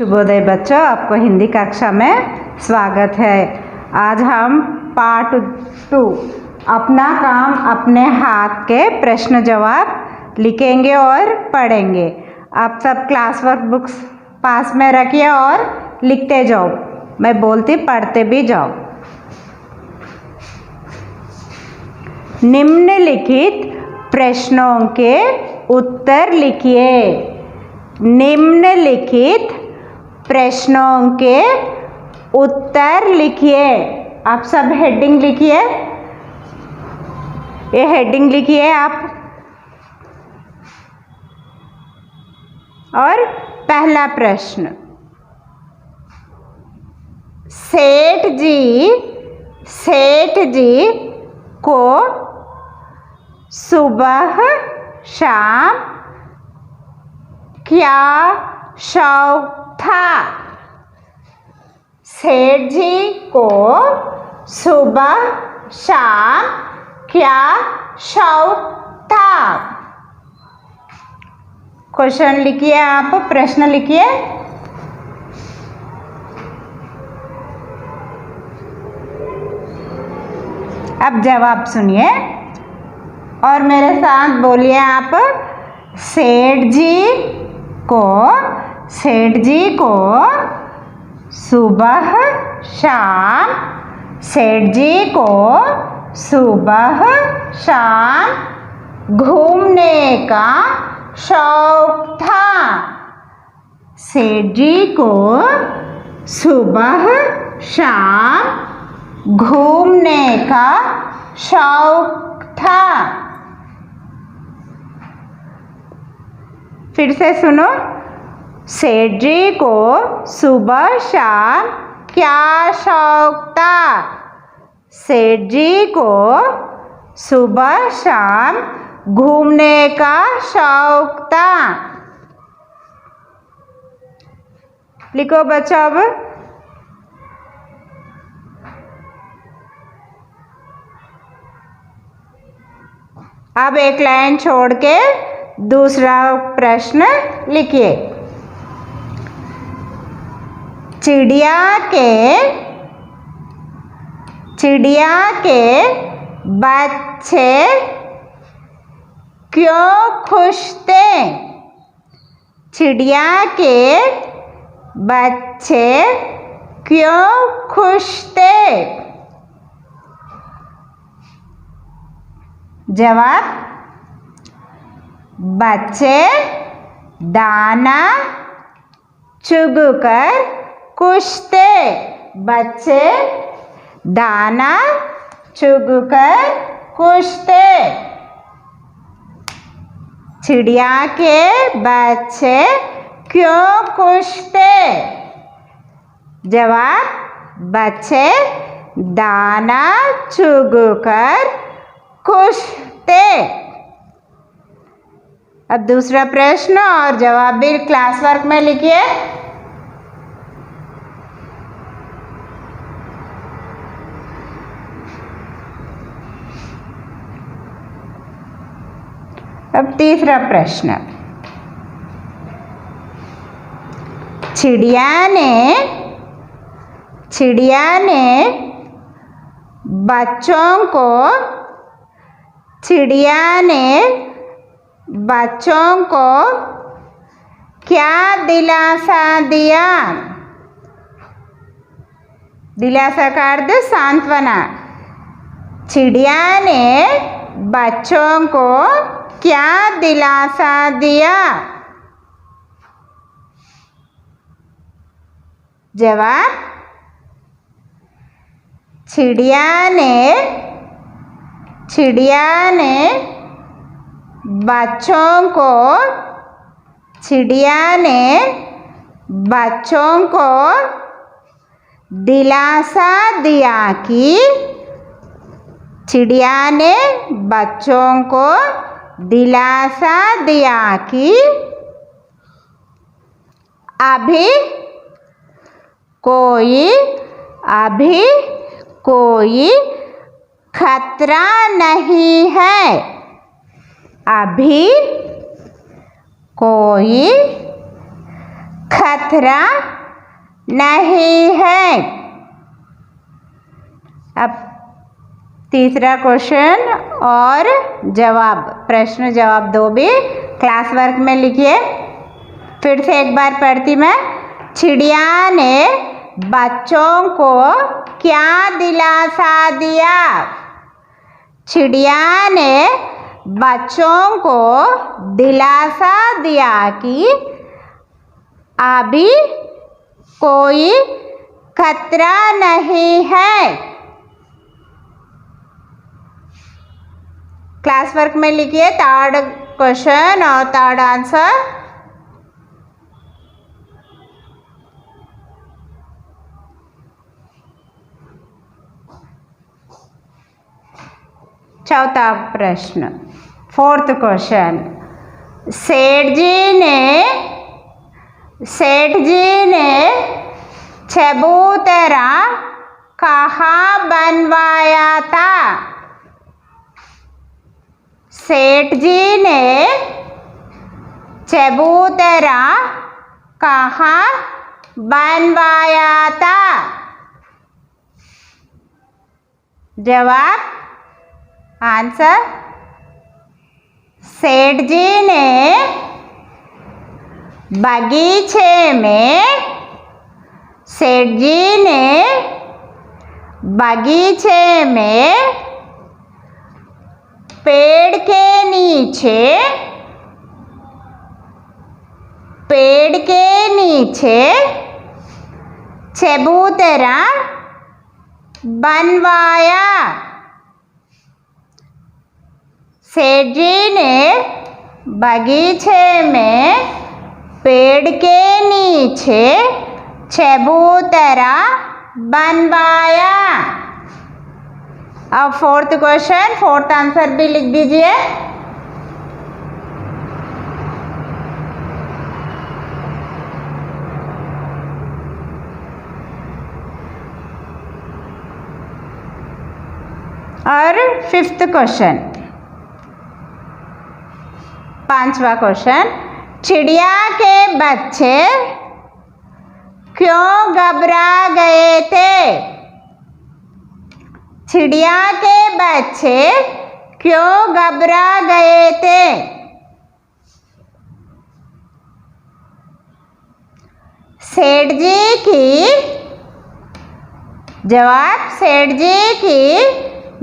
शुभोदय बच्चों, आपको हिंदी कक्षा में स्वागत है। आज हम पार्ट 2 अपना काम अपने हाथ के प्रश्न जवाब लिखेंगे और पढ़ेंगे। आप सब क्लास वर्क बुक्स पास में रखिए और लिखते जाओ, मैं बोलती पढ़ते भी जाओ। निम्नलिखित प्रश्नों के उत्तर लिखिए। निम्नलिखित प्रश्नों के उत्तर लिखिए। आप सब हेडिंग लिखिए, ये हेडिंग लिखिए आप। और पहला प्रश्न, सेठ जी को सुबह शाम क्या शौक था? सेठ जी को सुबह शाम क्या शौक था? क्वेश्चन लिखिए, आप प्रश्न लिखिए। अब जवाब सुनिए और मेरे साथ बोलिए आप। सेठ जी को सुबह शाम, सेठ जी को सुबह शाम घूमने का शौक था। सेठ जी को सुबह शाम घूमने का शौक था। फिर से सुनो, सेठ जी को सुबह शाम क्या शौक था? सेठ जी को सुबह शाम घूमने का शौक था। लिखो बच्चों अब। अब एक लाइन छोड़ के दूसरा प्रश्न लिखिए। चिड़िया के बच्चे क्यों खुश थे? चिड़िया के बच्चे क्यों खुश थे? जवाब, बच्चे दाना चुगकर खुश थे। बच्चे दाना चुगकर खुश थे। चिड़िया के बच्चे क्यों खुश थे? जवाब, बच्चे दाना चुगकर खुश थे। अब दूसरा प्रश्न और जवाब भी क्लास वर्क में लिखिए। अब तीसरा प्रश्न, चिड़िया ने बच्चों को क्या दिलासा दिया? दिलासा का अर्थ सांत्वना। चिड़िया ने बच्चों को क्या दिलासा दिया? जवाब, चिड़िया ने बच्चों को दिलासा दिया कि चिड़िया ने बच्चों को दिलासा दिया कि अभी कोई खतरा नहीं है। अभी कोई खतरा नहीं है। अब तीसरा क्वेश्चन और जवाब, प्रश्न जवाब दो भी क्लास वर्क में लिखिए। फिर से एक बार पढ़ती मैं। चिड़िया ने बच्चों को क्या दिलासा दिया? चिड़िया ने बच्चों को दिलासा दिया कि अभी कोई खतरा नहीं है। क्लास वर्क में लिखिए थर्ड क्वेश्चन और थर्ड आंसर। चौथा प्रश्न, फोर्थ क्वेश्चन। सेठ जी ने चबूतरा कहाँ बनवाया था? सेठ जी ने चबूतरा कहाँ बनवाया था? जवाब, आंसर, सेठ जी ने बगीचे में, सेठ जी ने बगीचे में पेड़ के नीचे चबूतरा बनवाया। सेठ जी ने बगीचे में पेड़ के नीचे चबूतरा बनवाया। अब फोर्थ क्वेश्चन, फोर्थ आंसर भी लिख दीजिए। और फिफ्थ क्वेश्चन, पांचवा क्वेश्चन। चिड़िया के बच्चे क्यों घबरा गए थे? चिड़िया के बच्चे क्यों घबरा गए थे? सेठ जी की, जवाब, सेठ जी की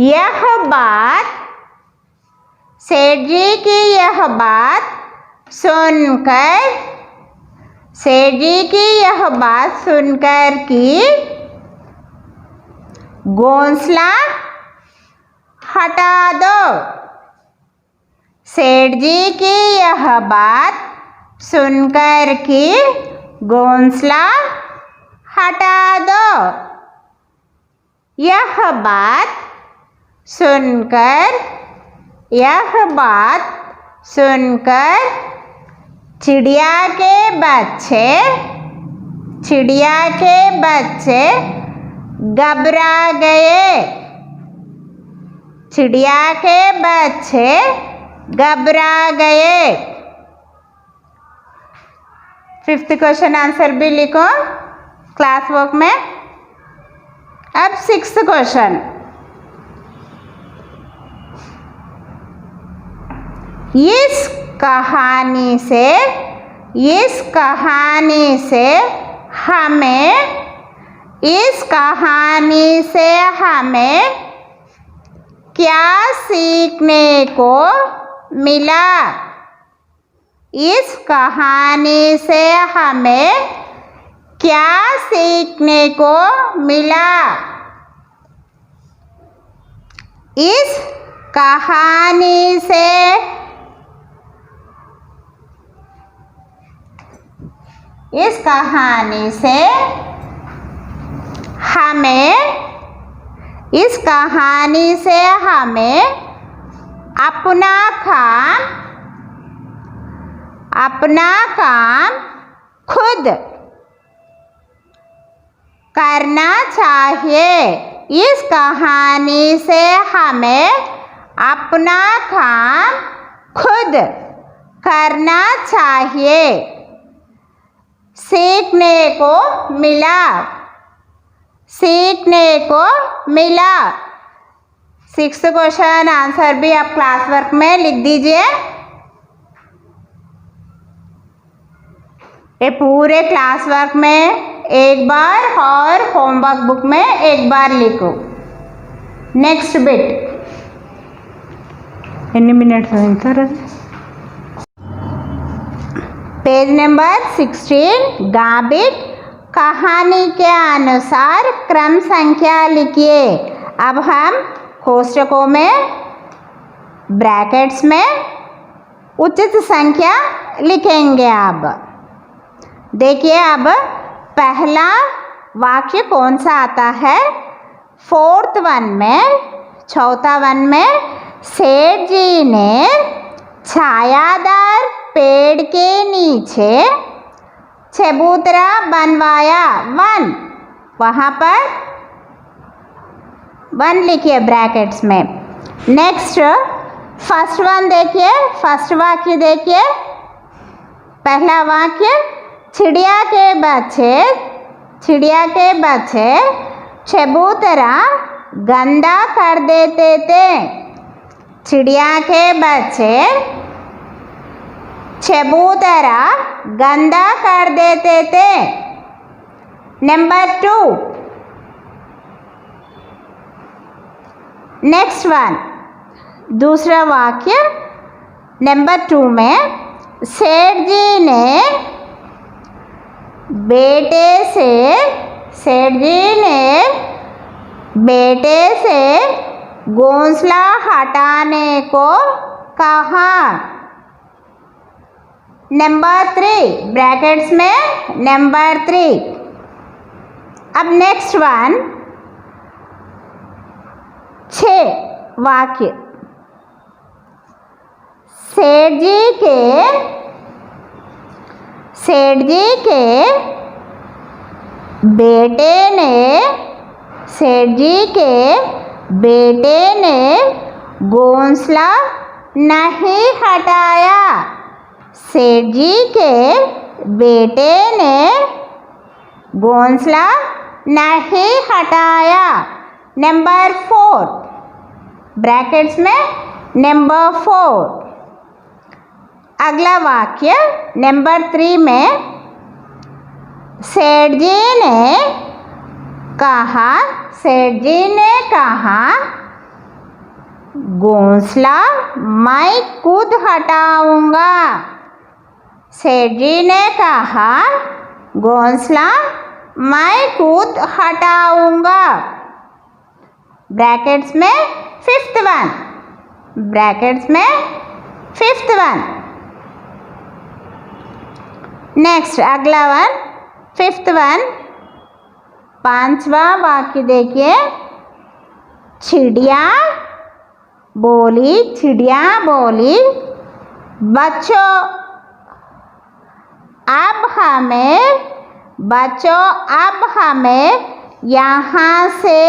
यह बात, सेठ जी की यह बात सुनकर, सेठ जी की यह बात सुनकर कि घोंसला हटा दो। सेठ जी की यह बात सुनकर कि घोंसला हटा दो। यह बात सुनकर, यह बात सुनकर चिड़िया के बच्चे, चिड़िया के बच्चे घबरा गए। चिड़िया के बच्चे घबरा गए। फिफ्थ क्वेश्चन आंसर भी लिखो क्लास वर्क में। अब सिक्स्थ क्वेश्चन। इस कहानी से हमें क्या सीखने को मिला? इस कहानी से हमें क्या सीखने को मिला? इस कहानी से हमें अपना काम खुद करना चाहिए। इस कहानी से हमें अपना काम खुद करना चाहिए। सीखने को मिला, सीखने को मिला। 6th क्वेश्चन आंसर भी आप क्लास वर्क में लिख दीजिए। ये पूरे क्लास वर्क में एक बार और होमवर्क बुक में एक बार लिखो। नेक्स्ट बिट ఎన్ని మినిట్స్ అయింది సార్ అది? पेज नंबर 16 गाबिट कहानी के अनुसार क्रम संख्या लिखिए। अब हम कोष्ठकों में ब्रैकेट्स में उचित संख्या लिखेंगे। अब देखिए, अब पहला वाक्य कौन सा आता है? 4th वन में, चौथा वन में सेठ जी ने छायादार पेड़ के नीचे चबूतरा बनवाया। 1 वहाँ पर 1 लिखिए ब्रैकेट्स में। नेक्स्ट फर्स्ट वन देखिए, फर्स्ट वाक्य देखिए। पहला वाक्य, चिड़िया के बच्चे चबूतरा गंदा कर देते थे। चिड़िया के बच्चे चबूतरा गंदा कर देते थे। नंबर 2 नेक्स्ट वन, दूसरा वाक्य नंबर 2 में सेठ जी ने बेटे से घोंसला हटाने को कहा। नंबर 3 ब्रैकेट्स में नंबर 3। अब नेक्स्ट वन 6 वाक्य, सेठ जी के बेटे ने घोंसला नहीं हटाया। सेठ जी के बेटे ने घोंसला नहीं हटाया। नंबर 4 ब्रैकेट्स में नंबर 4। अगला वाक्य नंबर 3 में सेठ जी ने कहा घोंसला मैं खुद हटाऊंगा। सेठ जी ने कहा घोंसला मैं खुद हटाऊंगा। ब्रैकेट्स में 5th वन। नेक्स्ट अगला वन 5th वन, 5वां वाक्य देखिए। चिड़िया बोली बच्चों अब हमें यहाँ से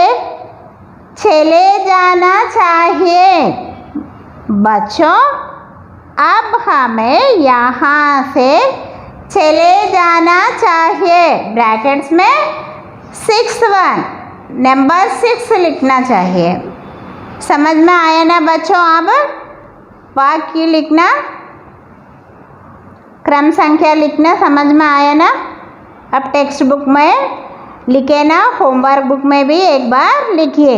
चले जाना चाहिए। बच्चों अब हमें यहाँ से चले जाना चाहिए। ब्रैकेट्स में 6th वन नंबर 6 लिखना चाहिए। समझ में आया ना बच्चों? अब वाक्य लिखना, क्रम संख्या लिखना समझ में आया ना? अब टेक्स्ट बुक में लिखे ना, होमवर्क बुक में भी एक बार लिखिए।